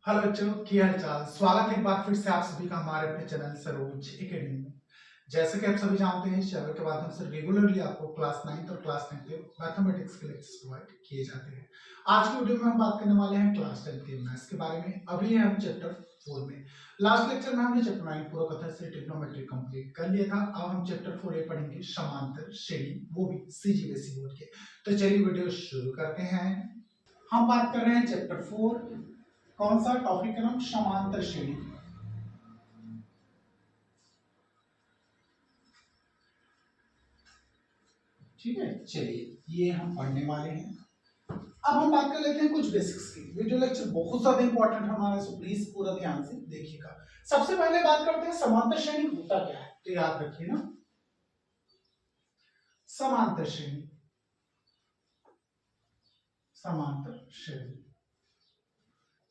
Hello बच्चों, की हाल चाल। स्वागत है एक बार फिर से आप सभी का हमारे अपने चैनल सरोज एकेडमी में। जैसे कि आप सभी जानते हैं, इस चैनल के माध्यम से रेगुलरली आपको क्लास 9 और क्लास 10 के मैथमेटिक्स के लेक्चर्स प्रोवाइड किए जाते हैं। आज की वीडियो में हम बात करने वाले हैं क्लास 10 के मैथ्स के बारे में। अभी है हम चैप्टर 4 में। लास्ट लेक्चर में हमने चैप्टर 9 पूरा कथन से ट्रिग्नोमेट्री कंप्लीट कर लिया था। अब हम चैप्टर 4 पढ़ेंगे समांतर श्रेणी, वो भी सीजीएसई बोर्ड के। तो चलिए वीडियो शुरू करते हैं। हम बात कर रहे हैं चैप्टर 4, कौन सा टॉपिक का नाम, समांतर श्रेणी। ठीक है, चलिए ये हम पढ़ने वाले हैं। अब हम बात कर लेते हैं कुछ बेसिक्स की। वीडियो लेक्चर बहुत ज्यादा इंपॉर्टेंट है हमारा, सो प्लीज पूरा ध्यान से देखिएगा। सबसे पहले बात करते हैं समांतर श्रेणी होता क्या है। तो याद रखिए ना, समांतर श्रेणी, समांतर श्रेणी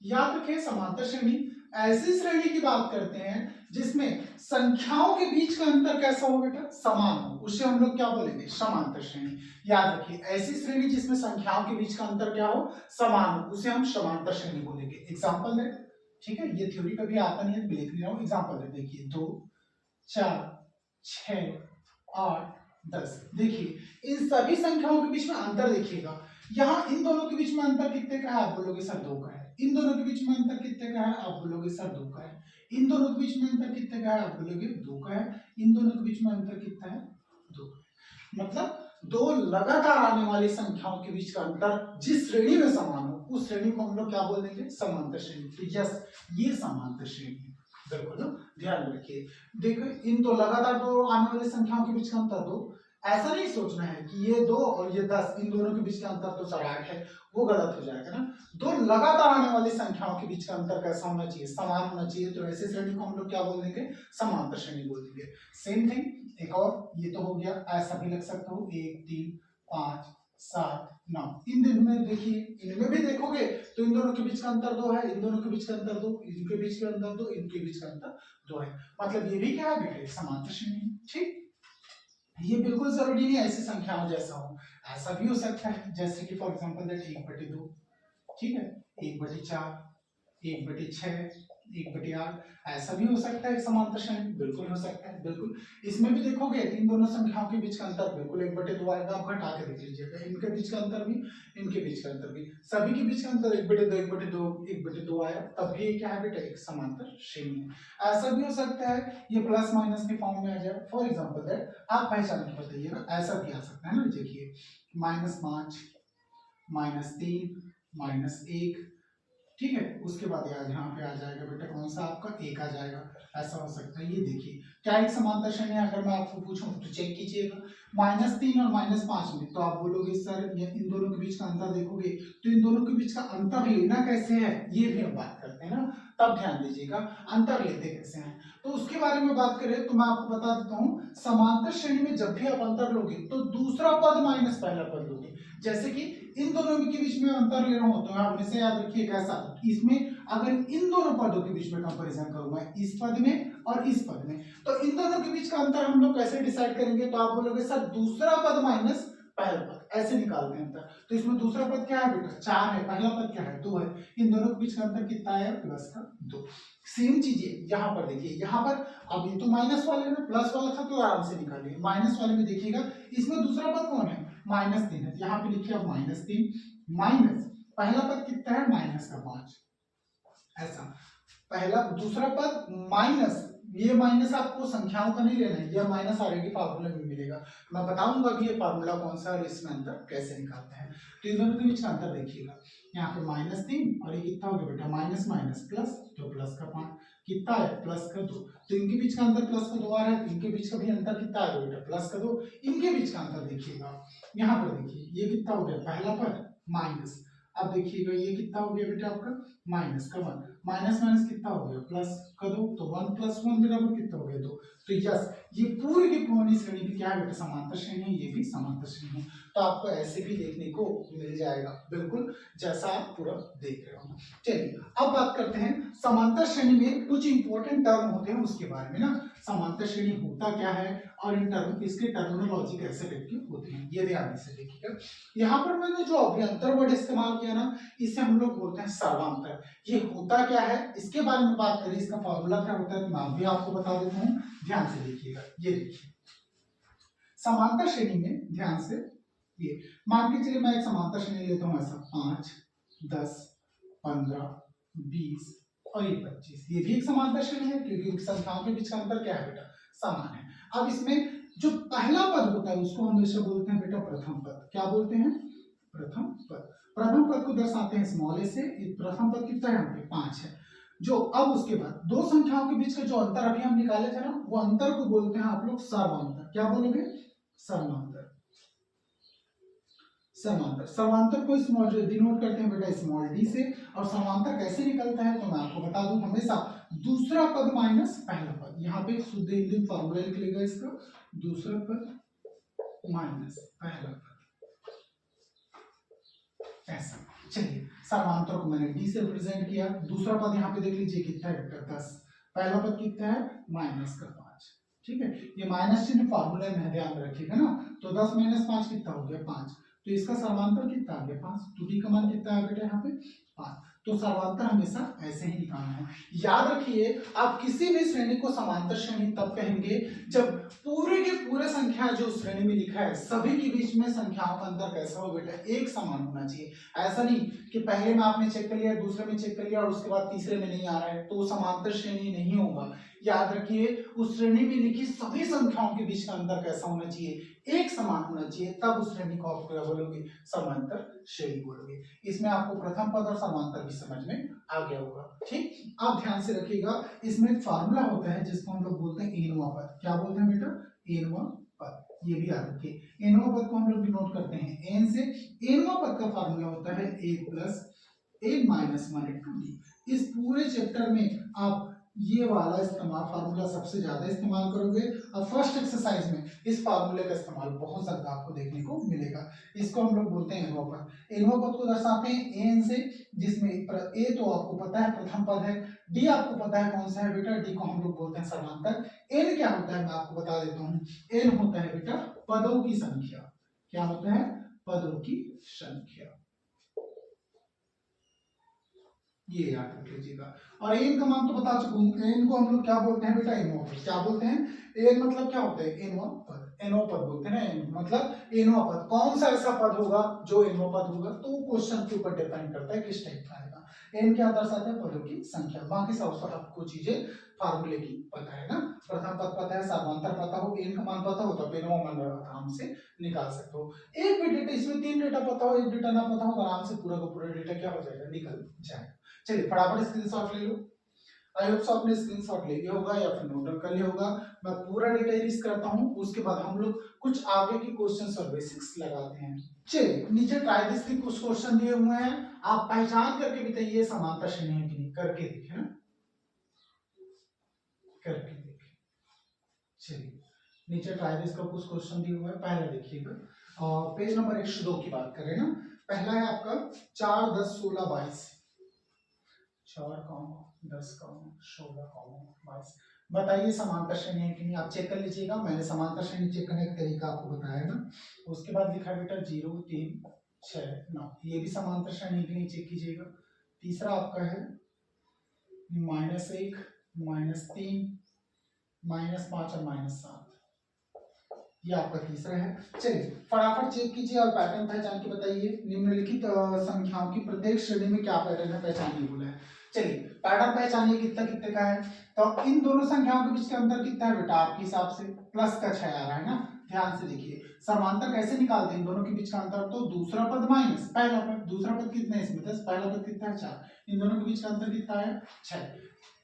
याद रखें। समांतर श्रेणी ऐसी श्रेणी की बात करते हैं जिसमें संख्याओं के बीच का अंतर कैसा हो बेटा, समान हो, उसे हम लोग क्या बोलेंगे, समांतर श्रेणी। याद रखिए, ऐसी श्रेणी जिसमें संख्याओं के बीच का अंतर क्या हो, समान हो, उसे हम समांतर श्रेणी बोलेंगे। एग्जांपल दे, ठीक है, ये थ्योरी कभी आता नहीं है, लिख नहीं रहा हूं। एग्जांपल दे, देखिए 2, 4, 6, 8, 10। देखिए इन सभी संख्याओं के बीच में अंतर देखिएगा। यहाँ इन दोनों के बीच में अंतर कितने का है, आप बोलोगे सर 2 का है। इन दोनों के बीच में अंतर कितने का है, आप बोलोगे सर 2 का है। इन दोनों के बीच में अंतर कितने का है, आप बोलोगे 2 का है। इन दोनों के बीच में अंतर कितना है, 2। मतलब दो लगातार आने वाली संख्याओं के बीच का अंतर जिस श्रेणी में समान हो, उस श्रेणी को हम लोग क्या बोल देंगे, समांतर श्रेणी। तो यस, ये समांतर श्रेणी है। बिल्कुल ना, ध्यान रखिए। देखो इन दो लगातार दो आने वाली संख्याओं के बीच का अंतर 2। ऐसा नहीं सोचना है कि ये 2 और ये 10, इन दोनों के बीच का अंतर तो सर 8 है, वो गलत हो जाएगा ना। दो लगातार आने वाली संख्याओं के बीच का अंतर कैसा होना चाहिए, समान होना चाहिए। तो ऐसी श्रेणी को हम लोग क्या बोल देंगे, समांतर श्रेणी बोल देंगे। सेम थिंग एक और, ये तो हो गया, ऐसा भी लिख सकता हूँ 1, 3, 5, 7, 9। इन दिन में देखिए, इनमें भी देखोगे तो इन दोनों के बीच का अंतर 2 है, इन दोनों के बीच का अंतर 2, इनके बीच का अंतर 2, इनके बीच का अंतर 2 है। मतलब ये भी क्या है बेटे, समांतर श्रेणी। ठीक, ये बिल्कुल जरूरी नहीं ऐसी संख्याओं जैसा हो, ऐसा भी हो सकता है जैसे कि फॉर एग्जांपल दैट 1/2, ठीक है, 1/4, 1/6, 1/8, ऐसा भी हो सकता है। समांतर श्रेणी बिल्कुल हो सकता है, बिल्कुल। इसमें भी देखोगे इन दोनों संख्याओं के बीच का अंतर बिल्कुल 1/2 आएगा। आप घटा के देख लीजिएगा, इनके बीच का अंतर भी, इनके बीच का अंतर भी, सभी के बीच का अंतर 1/2, 1/2, 1/2 आया, तब भी ये क्या है बेटा, एक समांतर श्रेणी है। ऐसा भी हो सकता है ये प्लस माइनस के फॉर्म में आ जाए। फॉर एग्जाम्पल दैट आप पहचान के बताइएगा, ऐसा भी आ सकता है ना। देखिए -5, -3, -1, ठीक है। उसके बाद यार यहाँ पे आ जाएगा बेटा कौन सा, आपका 1 आ जाएगा। ऐसा हो सकता है। ये देखिए क्या एक समांतर श्रेणी है। अगर मैं आपको पूछूं तो चेक कीजिएगा, -3 और -5 में तो आप बोलोगे सर ये इन दोनों के बीच का अंतर देखोगे तो इन दोनों के बीच का अंतर लेना कैसे है, ये भी हम बात करते हैं ना। तब ध्यान दीजिएगा अंतर लेते कैसे हैं, तो उसके बारे में बात करें तो मैं आपको बता देता हूँ। समांतर श्रेणी में जब भी आप अंतर लोगे तो दूसरा पद माइनस पहला पद लोगे। जैसे कि इन दोनों के बीच में अंतर ले रहा हूं तो आप हमेशा याद रखिए कैसा, इसमें अगर इन दोनों पदों के बीच में कंपैरिजन करूंगा, इस पद में और इस पद में, तो इन दोनों के बीच का अंतर हम लोग कैसे डिसाइड करेंगे, तो आप बोलोगे सर दूसरा पद माइनस पहला पद, ऐसे निकालते हैं अंतर। तो इसमें दूसरा पद क्या है बेटा, 4 है, पहला पद क्या है, 2 है। इन दोनों के बीच का अंतर कितना है, प्लस का 2। सेम चीजें यहाँ पर देखिए, यहाँ पर अब ये तो माइनस वाले में प्लस वाला था तो आराम से निकालिए। माइनस वाले में देखिएगा इसमें दूसरा पद कौन है, -3 है। यहाँ पे लिखिए अब -3 माइनस पहला पद कितना है, -5। ऐसा पहला दूसरा पद माइनस, ये माइनस आपको संख्याओं का नहीं लेना है, यह माइनस ऑलरेडी फार्मूला में मिलेगा। मैं बताऊंगा भी ये फार्मूला कौन सा है और इसमें अंतर कैसे निकालते हैं। तो इन दोनों के बीच का अंतर देखिएगा, यहाँ पे -3 और ये कितना हो गया बेटा, माइनस माइनस प्लस, तो प्लस का 5 कितना है, प्लस का 2। तो इनके बीच का अंतर प्लस का 2 आ रहा है, इनके बीच का भी अंतर कितना है बेटा, प्लस का 2। इनके बीच का अंतर देखिएगा, यहाँ पर देखिए ये कितना हो गया, पहला पद माइनस, अब देखिएगा ये कितना हो गया बेटा आपका, माइनस का 1, माइनस माइनस कितना हो गया, प्लस का 2, तो 1 + 1 बराबर कितना हो गया, 2। तो यस, ये पूरी की पूरी श्रेणी भी क्या है बेटा, समांतर श्रेणी है, ये भी समांतर श्रेणी है। तो आपको ऐसे भी देखने को मिल जाएगा, बिल्कुल जैसा आप पूरा देख रहे हो। चलिए अब बात करते हैं समांतर श्रेणी में कुछ इंपॉर्टेंट टर्म होते हैं उसके बारे में ना। समांतर श्रेणी होता क्या है और इन टर्म इसके टर्मिनोलॉजी कैसे टाइप की होती है, ये ध्यान से देखिएगा। यहाँ पर मैंने जो अभ्यंतर वर्ड इस्तेमाल किया ना, इसे हम लोग बोलते हैं सर्वांतर। समांतर। ये होता क्या है इसके बारे में बात करें, इसका फॉर्मूला क्या होता है तो मैं भी आपको बता देता हूँ, ध्यान से देखिएगा। ये देखिए समांतर श्रेणी में ध्यान से, ये मान के चलिए मैं एक समांतर श्रेणी लेता हूँ ऐसा 5, 10, 15, 20 और ये 25, ये भी एक समांतर श्रेणी है क्योंकि संख्याओं के बीच का अंतर क्या है बेटा, समान है। अब इसमें जो पहला पद होता है उसको हम हमेशा बोलते हैं बेटा प्रथम पद। क्या बोलते हैं, प्रथम पद। प्रथम पद को दर्शाते हैं स्मॉल ए से। प्रथम पद कितना है यहाँ पे 5 है। जो अब उसके बाद दो संख्याओं के बीच का जो अंतर अभी हम निकाले थे ना, वो अंतर को बोलते हैं आप लोग सर्वांतर। क्या बोलोगे, सर्वांतर। समांतर, समांतर को स्मॉल डिनोट करते हैं बेटा स्मॉल डी से। और समांतर कैसे निकलता है तो मैं आपको बता दूं, हमेशा दूसरा पद माइनस पहला पद। यहाँ पे शुद्ध हिंदी फॉर्मूला लिख लेगा इसका, दूसरा पद माइनस पहला पद, ऐसा। चलिए समांतर को मैंने डी से रिप्रेजेंट किया। दूसरा पद यहाँ पे देख लीजिए कितना है बेटा 10, पहला पद कितना है माइनस का 5। ठीक है, ये माइनस चिन्ह फॉर्मूले में ध्यान रखिएगा ना। तो 10 - 5 कितना हो गया 5, तो इसका सर्वांतर कितना आ गया 5। तो डी का मान कितना है बेटा यहाँ पे 5। तो सर्वांतर हमेशा ऐसे ही निकालना है। याद रखिए आप किसी भी श्रेणी को समांतर श्रेणी तब कहेंगे जब पूरे के पूरे संख्या जो श्रेणी में लिखा है सभी के बीच में संख्याओं का अंतर कैसा हो बेटा, एक समान होना चाहिए। ऐसा नहीं कि पहले में आपने चेक कर लिया, दूसरे में चेक कर लिया और उसके बाद तीसरे में नहीं आ रहा है, तो वो समांतर श्रेणी नहीं होगा। याद रखिए उस श्रेणी में लिखी सभी संख्याओं के बीच का अंतर कैसा होना चाहिए, एक समान होना चाहिए, तब उस श्रेणी को आप क्या बोलोगे, समांतर श्रेणी बोलोगे। इसमें आपको प्रथम पद और समांतर भी समझ में आ गया होगा। ठीक, आप ध्यान से रखिएगा, इसमें एक फार्मूला होता है जिसको हम लोग बोलते हैं एनवा पद। क्या बोलते हैं बेटा, एनवा पद। ये भी याद रखिए, एनवा पद को हम लोग डिनोट करते हैं एन से। एनवा पद का फार्मूला होता है a + n - 1 × d। इस पूरे चैप्टर में आप ये वाला इस्तेमाल फार्मूला सबसे ज्यादा इस्तेमाल करोगे और फर्स्ट एक्सरसाइज में इस फार्मूले का इस्तेमाल बहुत ज्यादा आपको देखने को मिलेगा। इसको हम लोग बोलते हैं एनवा पद। एनवा पद को दर्शाते हैं एन से, जिसमें ए तो आपको पता है प्रथम पद है, डी आपको पता है कौन सा है बेटा, डी को हम लोग बोलते हैं समांतर। एन क्या होता है मैं आपको बता देता हूँ, एन होता है बेटा पदों की संख्या। क्या होता है, पदों की संख्या। ये याद रख लीजिएगा। और एन का मान तो बता चुका हूं, एन को हम लोग क्या बोलते हैं बेटा, एनवा पद। क्या बोलते हैं, एन मतलब क्या होता है, एनवा पद। एनवा पद बोलते हैं ना, एन मतलब एनवा पद। कौन सा ऐसा पद होगा जो एनवा पद होगा, तो वो क्वेश्चन के ऊपर डिपेंड करता है किस टाइप का आएगा। एन क्या दर्शाता है, पदों की संख्या। बाकी सब आपको चीजें फार्मूले की पता है ना, प्रथम पद पता है, सर्वांतर पता हो, एन का मान पता हो तो एनवा मान आराम से निकाल सकते हो। एक भी डेटा, इसमें 3 डेटा पता हो, एक डेटा ना पता हो तो आराम से पूरा का पूरा डेटा क्या हो जाएगा, निकल जाएगा। चलिए फटाफट स्क्रीनशॉट ले लो। आई होप सो आपने स्क्रीनशॉट ले लिया होगा या फिर नोट डाउन कर लिया होगा। मैं पूरा डेटा इरेज करता हूं, उसके बाद हम लोग कुछ आगे के क्वेश्चंस और बेसिक्स लगाते हैं। चलिए नीचे ट्राई दिस के कुछ क्वेश्चन दिए हुए हैं, आप पहचान करके बताइए समांतर श्रेणी है कि नहीं, करके देखिए ना, करके देखिए। चलिए नीचे ट्राई दिस का कुछ क्वेश्चन दिए हुए हैं, पहला देखिएगा और पेज नंबर 102 की बात करें ना। पहला है आपका 4, 10, 16, 22। 4, 10, 16, 22। बताइए समांतर श्रेणी है कि नहीं, आप चेक कर लीजिएगा। मैंने समांतर श्रेणी चेक करने का तरीका आपको बताया ना। उसके बाद लिखा है बेटा 0, 3, 6, 9, ये भी समांतर श्रेणी है कि नहीं चेक कीजिएगा। तीसरा आपका है -1, -3, -5 और -7, ये आपका तीसरा है। चलिए फटाफट चेक कीजिए और पैटर्न पहचान के बताइए। निम्नलिखित संख्याओं की प्रत्येक श्रेणी में क्या पैटर्न है, पहचानिए बोला है। चलिए पैटर्न पहचानिए कितना कितने का है। तो इन दोनों संख्याओं के बीच का अंतर कितना है बेटा, आपके हिसाब से प्लस का 6 आ रहा है ना। ध्यान से देखिए समांतर कैसे निकालते हैं इन दोनों के बीच का अंतर, तो दूसरा पद माइनस पहला पद। दूसरा पद कितना है इसमें 10, पहला पद कितना है 4, इन दोनों के बीच का अंतर कितना है 6।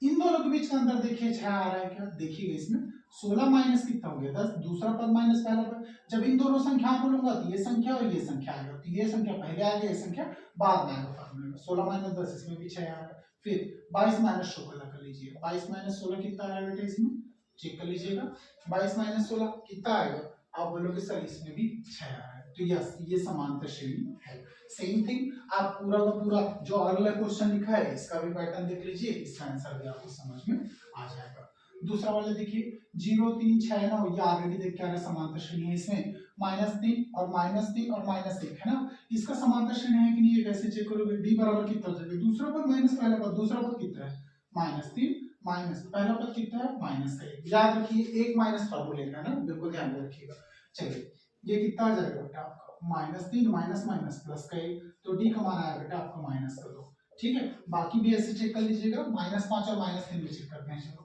इन दोनों के बीच का अंतर देखिए 6 आ रहा है क्या, देखिएगा इसमें 16 माइनस कितना हो गया 10, दूसरा पद माइनस पहला पद। जब इन दोनों संख्याओं को लूंगा तो ये संख्या और ये संख्या आएगा, तो ये संख्या पहले आ गया, ये संख्या बाद में आएगा फॉर्मूले में। 16 - 10 इसमें भी 6 आएगा। फिर 22 - 16 कर लीजिए, 22 - 16 कितना आ रहा है बेटा, इसमें चेक कर लीजिएगा। 22 - 16 कितना आएगा, आप बोलोगे सर इसमें भी 6 आ रहा है, तो यस ये समांतर श्रेणी है। सेम थिंग आप पूरा का पूरा जो अगला क्वेश्चन लिखा है इसका भी पैटर्न देख लीजिए, इसका आंसर भी आपको समझ में आ जाएगा। दूसरा वाला देखिए 0 3 6 9, ये ऑलरेडी देख के आ रहा है समांतर श्रेणी है। इसमें -3 और -3 और -1 है ना, इसका समांतर श्रेणी है कि नहीं ये कैसे चेक करोगे? d बराबर कितना हो जाएगा? दूसरा पद माइनस पहला पद, दूसरा पद कितना है? -3 माइनस पहला पद कितना है? -1। याद रखिए एक माइनस फॉर्मूले का है ना, बिल्कुल ध्यान में रखिएगा। चलिए ये कितना आ जाएगा बेटा आपका? -3 माइनस माइनस प्लस का 1, तो d का मान आया बेटा आपका -2। ठीक है, बाकी भी ऐसे चेक कर लीजिएगा, -5 और -3 भी चेक करते हैं। चलो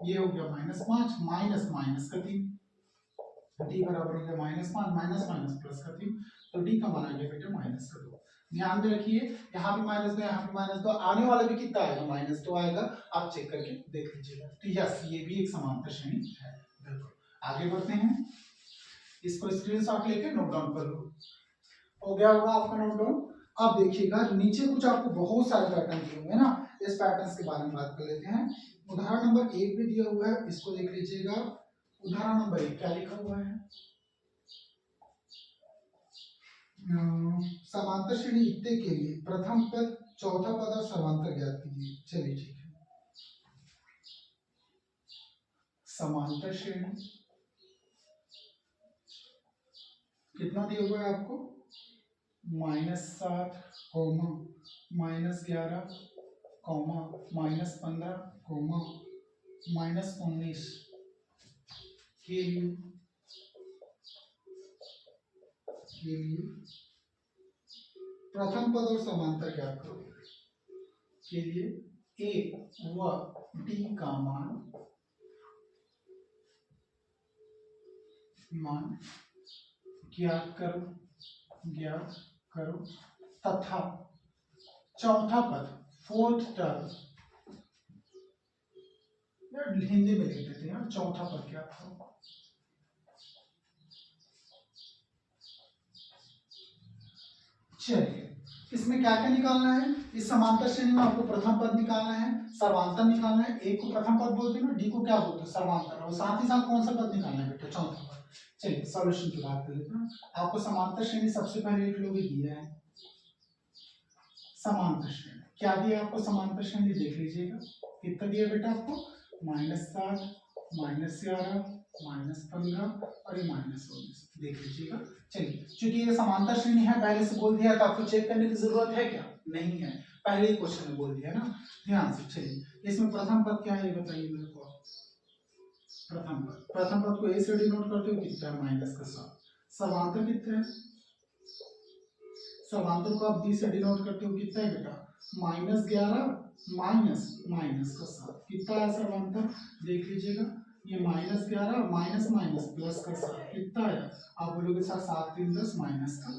ये हो गया -5 माइनस माइनस का 3, d बराबर हो गया -5 माइनस माइनस प्लस का 3, तो d का मान आ गया बेटा -2। ध्यान में रखिए यहाँ भी -2 यहाँ भी -2, आने वाला भी कितना आएगा? -2 आएगा। आप चेक करके देख लीजिएगा। तो यस ये भी एक समांतर श्रेणी है। बिल्कुल, आगे बढ़ते हैं, इसको स्क्रीनशॉट लेके नोट डाउन कर लो। हो गया होगा आपका नोट डाउन। अब देखिएगा नीचे कुछ आपको बहुत सारे पैटर्न दिए हुए हैं ना, इस पैटर्न्स के बारे में बात कर लेते हैं। उदाहरण नंबर 1 भी दिया हुआ है, इसको देख लीजिएगा। उदाहरण नंबर 1 क्या लिखा हुआ है? समांतर श्रेणी इतने के लिए प्रथम पद, चौथा पद और समांतर ज्ञात कीजिए। चलिए ठीक है, समांतर श्रेणी कितना दिया हुआ है आपको? -7, -11, -15, -19 के लिए प्रथम पद और समांतर ज्ञात करो। के लिए ए व डी का मान ज्ञात करो तथा चौथा पद, फोर्थ टर्म, यार हिंदी में लिख देते हैं, चौथा पद क्या था? चलिए इसमें क्या क्या निकालना है? इस समांतर श्रेणी में आपको प्रथम पद निकालना है, सर्वांतर निकालना है। एक को प्रथम पद बोलते हैं ना, डी को क्या बोलते हैं? सर्वांतर। और साथ ही साथ कौन सा पद निकालना है बेटा? चौथा पद। चलिए सॉल्यूशन की बात कर लेते हैं। आपको समांतर श्रेणी सबसे पहले एक लोग दिया है, समांतर श्रेणी क्या दिया आपको? समांतर श्रेणी देख लीजिएगा कितना दिया बेटा आपको? -7, -11, -15 और ये -19 देख लीजिएगा। चलिए चूंकि ये समांतर श्रेणी है, पहले से बोल दिया तो आपको चेक करने की जरूरत है क्या? नहीं है, पहले ही क्वेश्चन में बोल दिया ना, ध्यान से। चलिए इसमें प्रथम पद क्या है ये बताइए मेरे को। प्रथम पद को ए से डिनोट करते हो, कितना है? -7। समांतर कितना है? समांतर को आप डी से डिनोट करते हो, कितना है बेटा? -11 -7। कितना है समांतर? देख लीजिएगा, ये -11 माइनस माइनस प्लस का 7 कितना है? आप बोलोगे सर 7 3 10 -4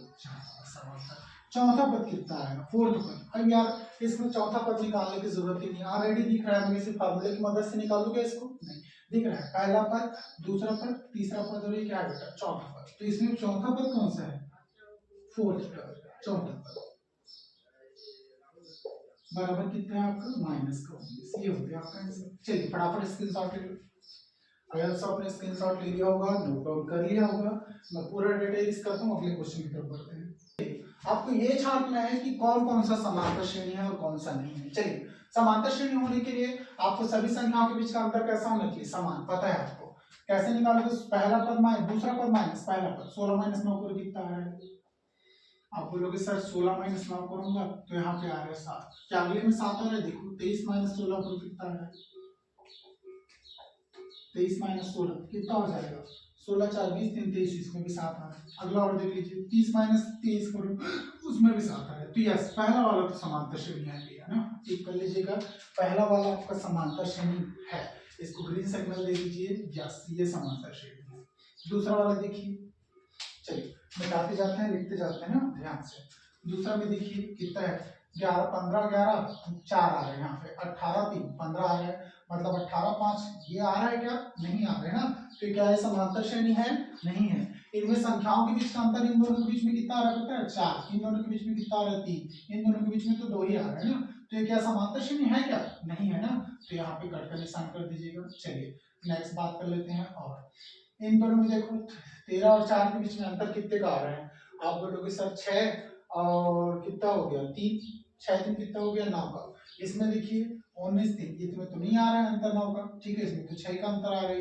समांतर। चौथा पद कितना आएगा? फोर्थ पद। अब यार इसमें चौथा पद निकालने की जरूरत ही नहीं, ऑलरेडी दिख रहा है, मैं इसे फार्मूले की मदद से निकालूंगा इसको? नहीं दिख रहा है, पहला पद, दूसरा पद, तीसरा पद और ये क्या है बेटा? चौथा पद। तो इसमें चौथा पद कौन सा है? फोर्थ पद, चौथा पद बराबर कितना है आपका? -19। ये हो गया आपका आंसर। चलिए फटाफट स्क्रीनशॉट ले लो। अगर सब आपने स्क्रीनशॉट ले लिया होगा, नोट डाउन कर लिया होगा, मैं पूरा डिटेल करता हूँ, अगले क्वेश्चन की तरफ बढ़ते हैं। आपको ये छांटना है कि कौन कौन सा समांतर श्रेणी है और कौन सा नहीं है। चलिए समांतर श्रेणी होने के लिए आपको सभी संख्याओं के बीच का अंतर कैसा होना चाहिए? समान। पता है आपको कैसे निकालोगे? पहला पद माइनस दूसरा पद माइनस पहला पद। 16 - 9 करो, कितना आ रहा है? आप बोलोगे सर 16 - 9 करूंगा तो यहाँ पे आ रहा है 7। क्या अगले में 7 आ रहा है? देखो 23 - 16 करो, कितना आ रहा है? 23 - 16 कितना हो जाएगा? 16 4 20 3 23, इसमें भी 7 आ रहा है। अगला और देख लीजिए 30 - 23 करो, उसमें भी 7 आ रहा है। तो यस पहला वाला तो समांतर श्रेणी है ना, ठीक कर लीजिएगा। पहला वाला आपका समांतर श्रेणी है, इसको ग्रीन सिग्नल दे दीजिए। यस ये समांतर श्रेणी है। दूसरा वाला देखिए, चलिए मिटाते जाते हैं, लिखते जाते हैं ना ध्यान से। दूसरा में देखिए कितना है? 11 15 11 4 आ रहा है यहाँ पे, 18 3 15 आ रहा है, मतलब 18 5 ये आ रहा है क्या? नहीं आ रहा है ना। तो क्या ये समांतर श्रेणी है? नहीं है। इनमें संख्याओं के बीच का अंतर इन दोनों के बीच में कितना आ रहा है? 4। इन दोनों के बीच में कितना आ रहा है? 3। इन दोनों के बीच में तो 2 ही आ रहा है ना। तो ये क्या समांतर श्रेणी है क्या? नहीं है ना। तो यहाँ पे कट का निशान कर दीजिएगा। चलिए नेक्स्ट बात कर लेते हैं। और इन दोनों में देखो 13 और 4 के बीच में अंतर कितने का आ रहा है? आप बोलोगे सर 6 और कितना हो गया? 3 6 3 कितना हो गया? 9 का। इसमें देखिए 19 3, ये तुम्हें तो नहीं आ रहा है अंतर 9 का, ठीक है, इसमें तो 6 का अंतर आ रहा है,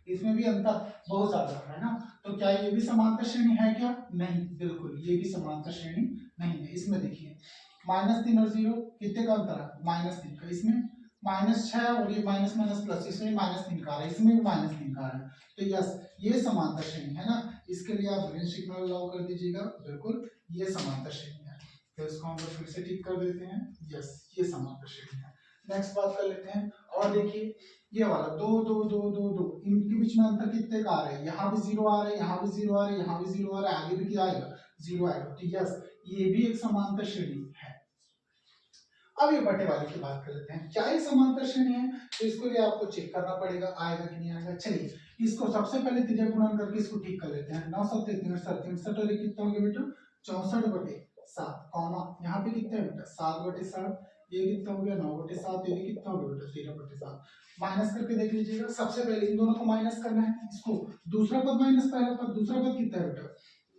इसमें भी अंतर बहुत ज्यादा है ना। तो क्या ये भी समांतर श्रेणी है क्या? नहीं, बिल्कुल ये भी समांतर श्रेणी नहीं है। इसमें देखिए -3 और 0 कितने का अंतर है? -3 का, इसमें -6 और ये माइनस माइनस प्लस, इसमें -3 का आ रहा है, इसमें भी -3 का आ रहा है। तो यस, ये समांतर श्रेणी है ना। इसके लिए आप ग्रीन सिग्नल अलाउ कर दीजिएगा, बिल्कुल ये समांतर श्रेणी है। तो इसको हम लोग फिर से ठीक कर देते हैं, यस ये समांतर श्रेणी है। नेक्स्ट बात कर लेते हैं, और देखिए ये वाला 2 2 2 2 2, इनके बीच में अंतर कितने का आ रहा है? यहाँ भी 0 आ रहा है, यहाँ भी 0 आ रहा है, यहाँ भी 0 आ रहा है, आगे भी क्या आएगा? 0 आएगा। तो यस, ये भी एक समांतर श्रेणी है। अब ये बटे वाले की बात कर लेते हैं, क्या ये समांतर श्रेणी है? तो इसको लिए आपको चेक करना पड़ेगा आएगा कि नहीं आएगा। चलिए इसको सबसे पहले त्रिज्या गुणन करके इसको ठीक कर लेते हैं। 9 7 63, 63 और कितना हो गया बेटा? 64/7, कॉमा यहाँ पे कितना है बेटा? 7/7, ये कितना हो गया? 9/7, ये कितना हो गया बेटा? 13/7। माइनस करके देख लीजिएगा, सबसे पहले इन दोनों को माइनस करना है, इसको दूसरा पद माइनस पहला पद, दूसरा पद कितना है बेटा?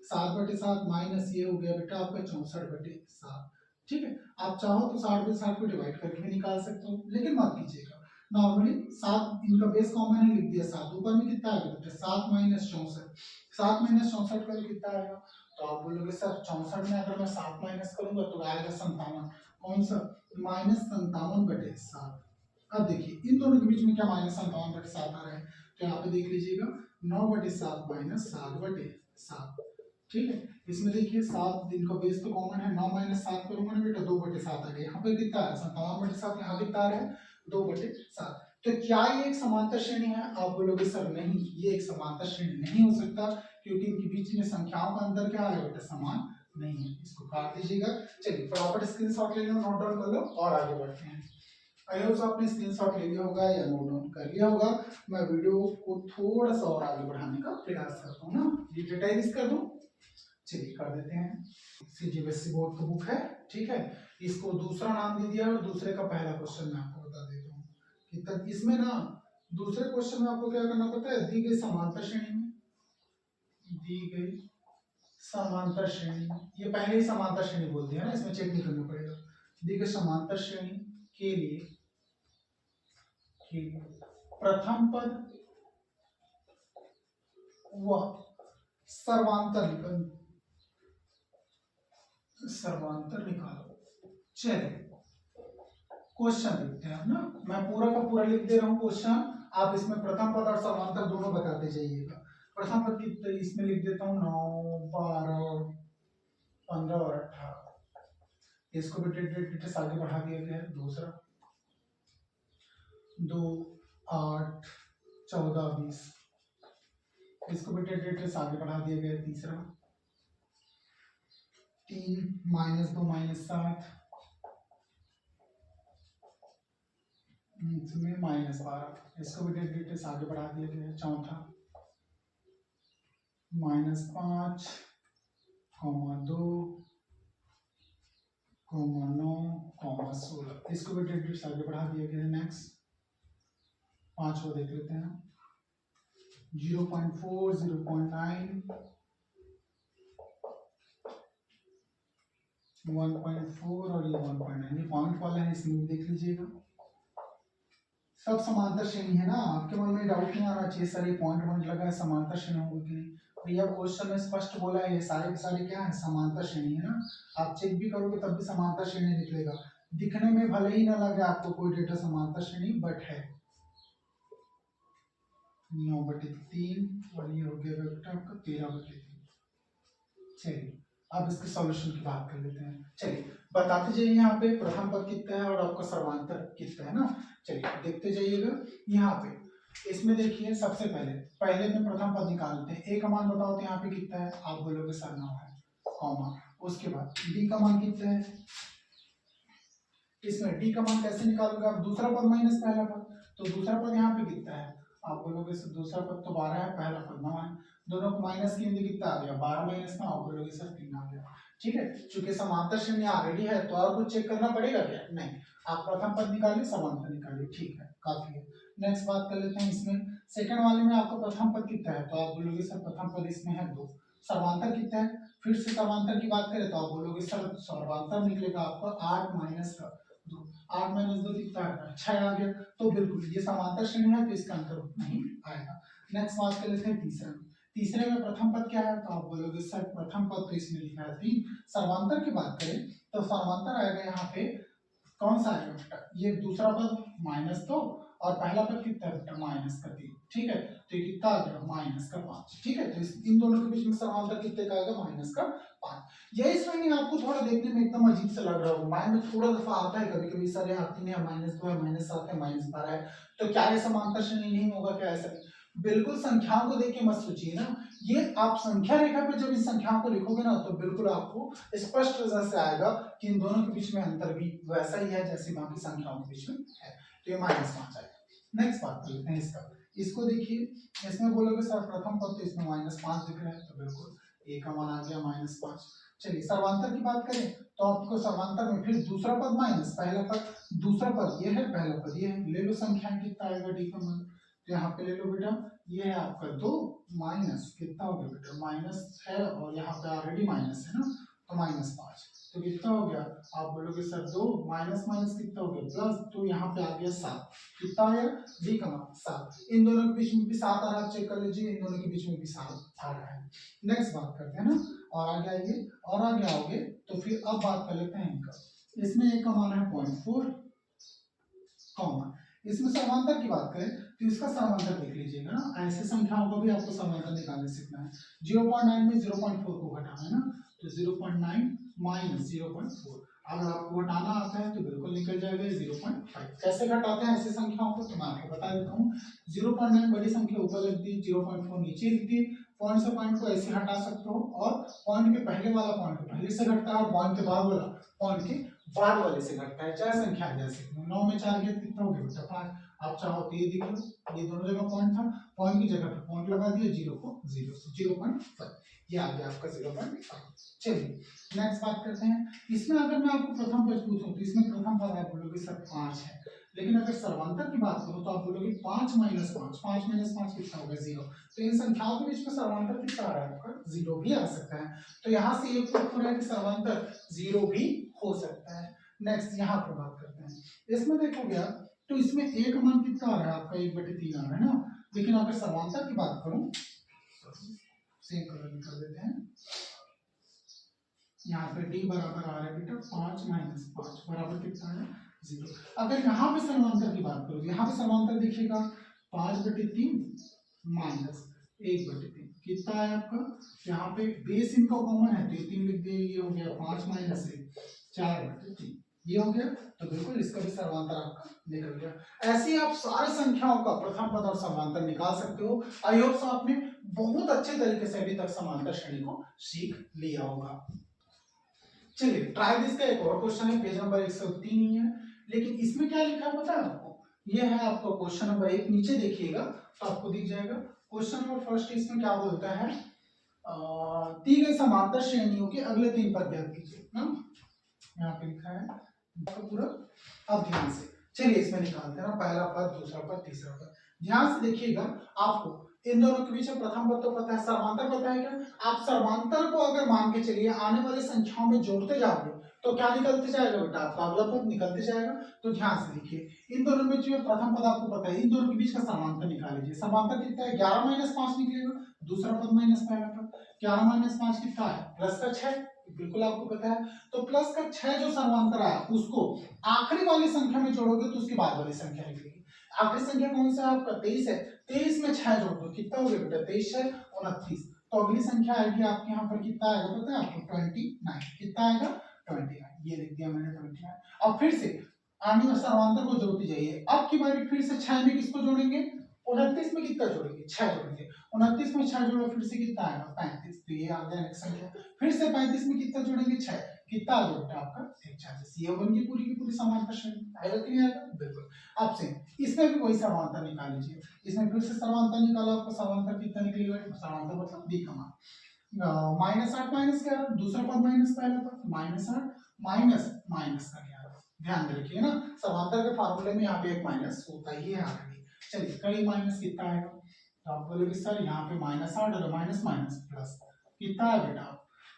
7/7 माइनस ये हो गया बेटा आपका 64/7, ठीक है। आप चाहो तो 60/7 को डिवाइड करके भी निकाल सकते हो, लेकिन मत कीजिएगा। नॉर्मली 7, इनका बेस कॉमन है, लिख दिया 7, ऊपर में कितना आएगा बेटा? 7 - 64, 7 - 64 का कितना आएगा? तो आप बोलोगे सर 64 में अगर मैं 7 माइनस करूंगा तो आएगा 57, कौन सा? -57/7। अब देखिए इन दोनों के बीच में क्या -57/7 आ रहा है? तो यहाँ पे देख लीजिएगा 9/7 - 7/7, ठीक है। इसमें देखिए 7 दिन का बेस तो कॉमन है, 9 - 7 करूंगा ना बेटा 2/7 आ गया। यहाँ पे कितना है? 57/7, यहाँ कितना आ रहा है? 2/7। तो क्या ये एक समांतर श्रेणी है? आप बोलोगे सर नहीं, ये एक समांतर श्रेणी नहीं हो सकता, क्योंकि इनके बीच में संख्याओं का अंतर क्या है बेटा? समान नहीं है। इसको काट दीजिएगा। चलिए फटाफट स्क्रीनशॉट ले लो, नोट डाउन कर लो और आगे बढ़ते हैं। आई होप आपने स्क्रीनशॉट ले लिया होगा या नोट डाउन कर लिया होगा। मैं वीडियो को थोड़ा सा और आगे बढ़ाने का प्रयास करता हूँ ना, डिजिटाइज कर दूं। चलिए कर देते हैं। सीजीबीएसई बोर्ड का बुक है, ठीक है। इसको दूसरा नाम दे दिया और दूसरे का पहला क्वेश्चन मैं आपको बता देता हूँ कि तब इसमें ना दूसरे क्वेश्चन में आपको क्या करना पड़ता है? दी गई समांतर श्रेणी में, दी गई समांतर श्रेणी, ये पहले ही समांतर श्रेणी बोल दिया ना, इसमें चेक नहीं करना पड़ेगा। दी गई समांतर श्रेणी के लिए प्रथम पद व सर्वांतर निकालो। चलिए क्वेश्चन लिखते हैं ना, मैं पूरा का पूरा लिख दे रहा हूँ क्वेश्चन, आप इसमें प्रथम पद और समांतर दोनों बताते जाइएगा। प्रथम पद कितने, इसमें लिख देता हूँ 9 12 15 और 18, इसको भी डेट आगे बढ़ा दिया गया है। दूसरा 2 8 14 20, इसको भी डेट आगे बढ़ा दिया गया है। तीसरा 3 -2 -7, इसमें -12, इसको भी डेट आगे बढ़ा दिया गया है। चौथा -5, -2, -9, -16, इसको भी डेट आगे बढ़ा दिया गया है। नेक्स्ट 5 को देख लेते हैं। 0.4 0.9 1.4 और ये 1.9, ये पॉइंट वाला है, इसमें देख लीजिएगा। सब समांतर श्रेणी है ना, आपके मन में डाउट नहीं आना चाहिए सर ये पॉइंट लगा है समांतर श्रेणी होगी कि नहीं। भैया क्वेश्चन में स्पष्ट बोला है ये सारे के सारे क्या है? समांतर श्रेणी है ना। आप चेक भी करोगे तब भी समांतर श्रेणी निकलेगा, दिखने में भले ही ना लगे आपको कोई डेटा समांतर श्रेणी, बट है। 9/3 और ये हो गया बेटा आपका 13/3। चलिए अब इसके सॉल्यूशन की बात कर लेते हैं। चलिए बताते जाइए यहाँ पे प्रथम पद कितना है और आपका सर्वांतर कितना है ना। चलिए देखते जाइएगा यहाँ पे। इसमें देखिए सबसे पहले में प्रथम पद निकालते हैं। ए का मान बताओ तो यहाँ पे कितना है? आप बोलोगे सर 9 है, कॉमा। उसके बाद डी का मान कितना है? इसमें डी का मान कैसे निकालोगे आप? दूसरा पद माइनस पहला पद, तो दूसरा पद यहाँ पे कितना है? आप बोलोगे सर दूसरा पद तो 12 है, पहला पद 9 है, दोनों को माइनस किए कितना आ गया? 12 - 9, आप बोलोगे सर 3 आ गया। ठीक है, चूंकि समांतर श्रेणी ऑलरेडी है तो और कुछ चेक करना पड़ेगा क्या? नहीं, आप प्रथम पद निकालिए, समांतर निकालिए, ठीक है, काफी है। नेक्स्ट बात कर लेते हैं, इसमें सेकंड वाले में आपका प्रथम पद कितना है? तो आप बोलोगे सर प्रथम पद इसमें है 2, सर्वांतर कितना है? फिर से सर्वांतर की बात करें तो आप बोलोगे सर सर्वांतर निकलेगा आपका 8 - 2, 8 माइनस 2 कितना आएगा 6 आ गया। तो बिल्कुल ये समांतर श्रेणी है तो इसका अंतर उतना ही आएगा। नेक्स्ट बात कर लेते हैं तीसरा। तीसरे में प्रथम पद क्या है तो आप बोलोगे सर प्रथम पद तो इसमें लिखा है 3। सर्वांतर की बात करें तो सर्वांतर आएगा यहाँ पे कौन सा आएगा बेटा, ये दूसरा पद -2 और पहला पद कितना बेटा -3। ठीक है, तो ये कितना आ गया -5। ठीक है, तो इन दोनों के बीच में समांतर कितने का आएगा -5। यही श्रेणी आपको थोड़ा देखने में एकदम अजीब सा लग रहा होगा, माइंड में थोड़ा दफा आता है कभी कभी सर यहाँ 3 है -2 है -7 है -12 है, तो क्या ये समांतर श्रेणी नहीं होगा क्या ऐसा? बिल्कुल संख्याओं को देख के मत सोचिए ना, ये आप संख्या रेखा पे जब इन संख्याओं को लिखोगे ना तो बिल्कुल आपको स्पष्ट रिजल्ट से आएगा कि इन दोनों के बीच में अंतर भी वैसा ही है जैसे बाकी संख्याओं के बीच में है। तो ये -5 आएगा। नेक्स्ट बात कर लेते हैं इसका। इसको देखिए, इसमें बोलोगे सर प्रथम पद तो इसमें -5 दिख रहा है, तो बिल्कुल ए का मान आ गया -5। चलिए सर्वांतर की बात करें तो आपको सर्वांतर में फिर दूसरा पद माइनस पहला पद, दूसरा पद ये है पहला पद ये है, ले लो संख्या कितना आएगा डी का मान, तो यहाँ पे ले लो बेटा ये है आपका 2 माइनस कितना हो गया बेटा माइनस है और यहाँ पे ऑलरेडी माइनस है ना, तो -5। तो कितना हो गया, आप बोलोगे सर 2 माइनस माइनस कितना हो गया प्लस, तो यहाँ पे आ गया 7। कितना आया डी का मान 7। इन दोनों के बीच में भी 7 आ रहा है, चेक कर लीजिए इन दोनों के बीच में भी 7 आ रहा है। नेक्स्ट बात करते हैं ना, और आगे आइए और आगे आओगे तो फिर अब बात कर लेते हैं इनका। इसमें एक का मान है 0.4 कॉमा, इसमें समांतर की बात करें तो इसका समांतर देख लीजिएगा ना, ऐसे संख्याओं को भी आपको समांतर निकालने सीखना है। 0.9 में 0.4 को घटाना है ना, तो 0.9 माइनस 0.4 अगर आपको घटाना आता है तो बिल्कुल निकल जाएगा 0.5। कैसे घटाते हैं ऐसे संख्याओं को तो मैं आपको बता देता हूँ। 0.9 बड़ी संख्या ऊपर लिख दी, 0.4 नीचे लिख दी, पॉइंट से पॉइंट को ऐसे हटा सकते हो और पॉइंट के पहले वाला पॉइंट पहले से घटता है और पॉइंट के बाद वाला पॉइंट के बाद वाले से घटता है, चाहे संख्या जैसे 9 में 4 गया कितना हो गया बेटा 5। आप चाहो तो ये देख लो, ये दोनों जगह पॉइंट था, पॉइंट की जगह पे पॉइंट लगा दिया, 0 को 0 से 0.5 ये आ गया आपका 0.5। चलिए नेक्स्ट बात करते हैं। इसमें अगर मैं आपको प्रथम पद पूछूं तो इसमें प्रथम पद आप बोलोगे सर 5 है, लेकिन अगर सर्वांतर की बात करूं तो आप बोलोगे 5 माइनस 5, 5 माइनस 5 कितना होगा 0। तो इन संख्याओं के बीच में सर्वांतर कितना आ रहा है आपका 0 भी आ सकता है, तो यहाँ से ये प्रूफ हो रहा है कि सर्वांतर 0 भी हो सकता है। नेक्स्ट यहाँ पर बात करते हैं, इसमें देखोगे आप तो इसमें एक मान कितना आ रहा है आपका 1/3 आ रहा है ना, लेकिन अगर समांतर की बात करूं सेम कलर निकाल देते हैं, यहाँ पे d बराबर आ रहा है बेटा 5 माइनस 5 बराबर कितना है 0। अगर यहाँ पे समांतर की बात करो, यहाँ पे समांतर देखिएगा 5/3 माइनस 1/3 कितना है आपका, यहाँ पे बेस इनका कॉमन है तो ये 3 लिख दिए, ये हो गया 5 माइनस 1 4/3 ये हो गया, तो बिल्कुल इसका भी सर्वांतर आपका निकल गया। ऐसे आप सारे संख्याओं का प्रथम पद और समांतर निकाल सकते हो। आई होप सो आपने बहुत अच्छे तरीके से अभी तक समांतर श्रेणी को सीख लिया होगा। चलिए ट्राई दिस का एक और क्वेश्चन है, पेज नंबर 103 ही है, लेकिन इसमें क्या लिखा है पता है आपको, ये है आपका क्वेश्चन नंबर 1, नीचे देखिएगा तो आपको दिख जाएगा। क्वेश्चन नंबर फर्स्ट इसमें क्या बोलता है, दी गई समांतर श्रेणियों के अगले 3 पद ज्ञात कीजिए ना, यहाँ पे लिखा है पूरा। अब ध्यान से चलिए इसमें निकालते हैं ना, पहला पद दूसरा पद तीसरा पद। ध्यान से देखिएगा, आपको इन दोनों के बीच में प्रथम पद तो पता है, सर्वांतर पता है क्या, आप सर्वांतर को अगर मान के चलिए आने वाले संख्याओं में जोड़ते जाओगे तो क्या निकलते जाएगा बेटा, आपका अगला पद निकलते जाएगा। तो ध्यान से देखिए इन दोनों में जो प्रथम पद आपको पता है, इन दोनों के बीच का सर्वांतर निकाल लीजिए। सर्वांतर कितना है 11 माइनस 5 निकलेगा, दूसरा पद माइनस पहला पद, 11 माइनस 5 कितना है प्लस का 6, बिल्कुल आपको पता है। तो प्लस का 6 जो सर्वांतर आया उसको आखिरी वाली संख्या में जोड़ोगे तो उसके बाद वाली संख्या निकलेगी। आखिरी संख्या कौन सा है आपका 23 है, 23 में 6 जोड़ दो कितना हो गया बेटा 23 है 29, तो अगली संख्या आएगी आपके यहाँ पर कितना आएगा पता है आपको 29, कितना आएगा 29, ये लिख दिया मैंने 29। अब फिर से आने सर्वांतर को जोड़ती जाइए, अब की बारी फिर से 6 में किसको जोड़ेंगे 29 में कितना जोड़ेंगे 6 जोड़ेंगे, 29 में 6 जोड़ो फिर से कितना आएगा 35, तो ये आ गया नेक्स्ट संख्या। फिर से 35 में कितना जोड़ेंगे 6, कितना आ गया आपका 140, ये बन गई पूरी की पूरी समांतर श्रेणी। आएगा कि नहीं आएगा, बिल्कुल। अब से इसमें भी वही सर्वांतर निकाल लीजिए, इसमें फिर से सर्वांतर निकाला, आपको सर्वांतर कितना निकलेगा, सर्वांतर मतलब डी का मान -8 माइनस 11, दूसरा पद माइनस पहला पद, -8 माइनस माइनस का 11, ध्यान रखिए ना समांतर के फार्मूले में यहाँ पे एक माइनस होता ही है ऑलरेडी। चलिए कई माइनस कितना आएगा, तो आप बोलोगे सर यहाँ पे -8 और माइनस माइनस प्लस कितना है बेटा,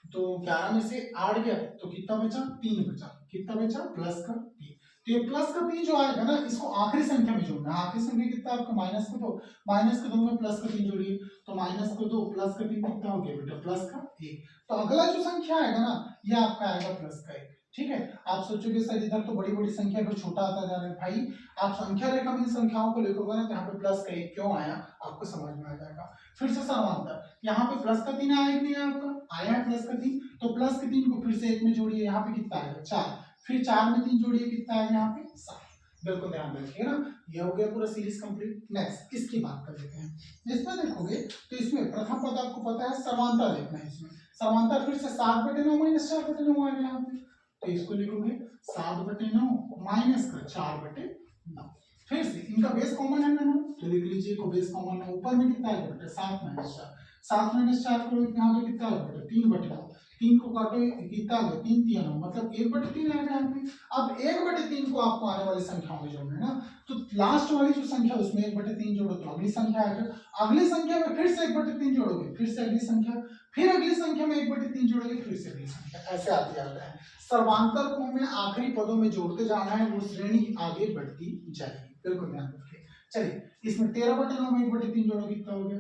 तो 11 में से 8 गया तो कितना बचा 3 बचा, कितना बचा प्लस का 3, तो ये प्लस का 3 जो आएगा ना, इसको आखिरी संख्या में जोड़ना है। आखिरी संख्या कितना आपका माइनस का 2, माइनस का 2 में प्लस का 3 जोड़िए, तो माइनस का 2 प्लस का 3 कितना हो गया बेटा, प्लस का 1। तो अगला जो संख्या आएगा ना, ये आपका आएगा प्लस का 1। ठीक है, आप सोचोगे सर इधर तो बड़ी बड़ी संख्या फिर छोटा आता जा रहा है। भाई आप संख्या रेखा में इन संख्याओं को लिखोगे ना, तो यहाँ पे प्लस का 1 क्यों आया आपको समझ में आ जाएगा। फिर से समांतर, यहाँ पे प्लस का 3 आया कि नहीं आपका, आया है प्लस का 3, तो प्लस के 3 को फिर से 1 में जोड़िए, यहाँ पे कितना आएगा 4, फिर 4 में 3 जोड़िए, कितना आएगा यहाँ पे 7। बिल्कुल ध्यान रखिए ना, ये हो गया पूरा सीरीज कंप्लीट। नेक्स्ट इसकी बात कर लेते हैं। इसमें देखोगे तो इसमें प्रथम पद आपको पता है समांतर देखना है। इसमें समांतर फिर से 7/9 माइनस 4/9 आएगा यहाँ पे, तो इसको लिखोगे 7/9 माइनस का 4/9। फिर से इनका बेस कॉमन है ना, तो लिख लीजिए को बेस कॉमन है। ऊपर में कितना आएगा बेटा 7 माइनस 4, 7 माइनस 4 करो यहाँ पे कितना आएगा बेटा 3/9, 3 को काटो कितना आ गया 3 3 9, मतलब 1/3 आएगा यहाँ पे। अब 1/3 को आपको आने वाली संख्याओं में जोड़ना है ना, तो लास्ट वाली जो संख्या उसमें 1/3 जोड़ो तो अगली संख्या आएगा, अगली संख्या में फिर से 1/3 जोड़ोगे, फिर से अगली संख्या, फिर अगली संख्या में 1/3 जोड़ोगे, फिर से अगली संख्या, ऐसे आती जाता है। सर्वांतर को हमें आखिरी पदों में जोड़ते जाना है, वो श्रेणी आगे बढ़ती जाएगी। बिल्कुल ध्यान रखिए। चलिए इसमें 13/9 में 1/3 जोड़ो, कितना हो गया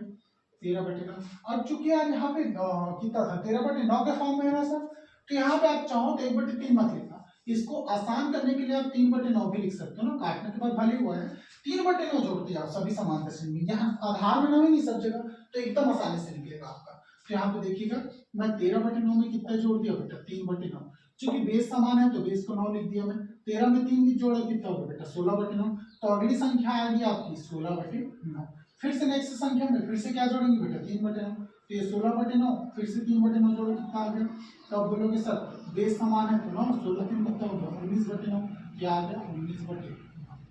13/9। अब चूंकि यार यहाँ पे कितना था 13/9 के फॉर्म में है ना सर, तो यहाँ पे आप चाहो तो 1/3 मत लिखना, इसको आसान करने के लिए आप 3/9 भी लिख सकते हो ना, काटने के बाद भले हुआ है 3/9 जोड़ते जाओ सभी समांतर श्रेणी में। यहाँ आधार में ना ही नहीं सब जगह, तो एकदम आसानी से निकलेगा आपका। तो यहाँ पे देखिएगा मैं 13/9 में कितना जोड़ दिया बेटा 3/9, चूंकि बेस समान है तो बेस को 9 लिख दिया मैं। 13 में 3 भी जोड़ा कितना होगा बेटा 16/9, तो अगली संख्या आएगी आपकी 16/9। फिर से नेक्स्ट संख्या में फिर से क्या जोड़ेंगे बेटा 3/9, तो ये 16/9 फिर से 3/9 जोड़ो, कितना आ गया। तो आप बोलोगे सर बेस समान है तो 9, 16 3 कितना हो गया 19/9, क्या आ गया 19/9।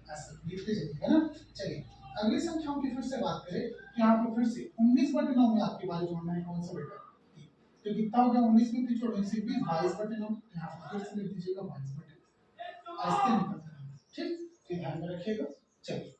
ऐसे लिखते जाइए ना। चलिए अगली संख्याओं की फिर से बात करें, तो यहाँ पे फिर से 19/9 में आपकी बारी जोड़ना है, कौन सा बेटा, तो कितना हो गया 19 में 3 जोड़ो 22/9, यहाँ पर फिर से लिख दीजिएगा 22/9, ऐसे निकलता है। ठीक, तो ध्यान में रखिएगा। चलिए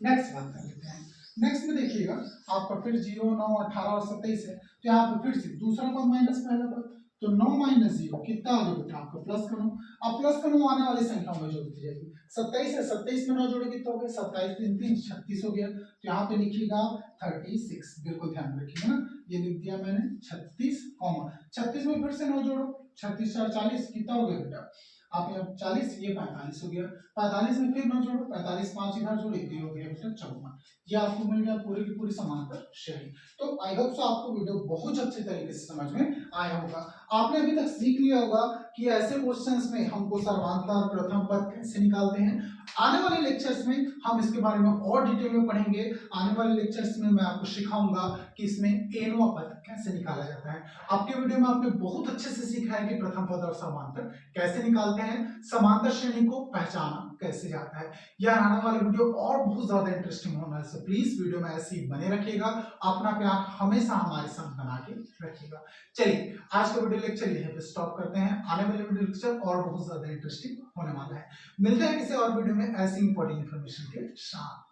नेक्स्ट बात कर लेते हैं। नेक्स्ट में देखिएगा आपका फिर 0 9 18 और 27 है, तो यहाँ पे फिर से दूसरा पद माइनस पहला पद, तो 9 माइनस 0 कितना आ गया बेटा आपका प्लस का 9। अब प्लस का 9 आने वाली संख्याओं में जोड़ती जाएगी। 27 है, 27 में 9 जोड़ो कितना हो गया 27 3 3 36 हो गया, तो यहाँ पे लिखिएगा 36। बिल्कुल ध्यान रखिएगा ना, ये लिख दिया मैंने 36 कॉमा 36 में फिर से 9 जोड़ो, 36 4 40 कितना हो गया बेटा आप यहाँ 40, ये 45 हो गया। 45 में फिर 9 जोड़ो, 45 5 इधर जोड़ो, ये हो गया बेटा 54। ये आपको मिल गया पूरी की पूरी समांतर श्रेणी। तो आई होप सो आपको वीडियो बहुत अच्छे तरीके से समझ में आया होगा। आपने अभी तक सीख लिया होगा कि ऐसे क्वेश्चंस में हमको सर्वांतर प्रथम पद कैसे निकालते हैं। आने वाले लेक्चर्स में हम इसके बारे में और डिटेल में पढ़ेंगे। आने वाले लेक्चर्स में मैं आपको सिखाऊंगा कि इसमें एनोवा पद कैसे निकाला जाता है। आपके वीडियो में आपने बहुत अच्छे से सीखा है कि प्रथम पद और समांतर कैसे निकालते हैं, समांतर श्रेणी को पहचाना कैसे जाता है। यह आने वाले वीडियो और बहुत ज्यादा इंटरेस्टिंग होना है, सो प्लीज वीडियो में ऐसे ही बने रखिएगा। अपना प्यार हमेशा हमारे साथ बना के रखिएगा। चलिए आज का वीडियो लेक्चर यहीं पे स्टॉप करते हैं। आने वाले वीडियो लेक्चर और बहुत ज्यादा इंटरेस्टिंग होने वाला है। मिलते हैं किसी और वीडियो में ऐसी इंपॉर्टेंट इन्फॉर्मेशन के साथ।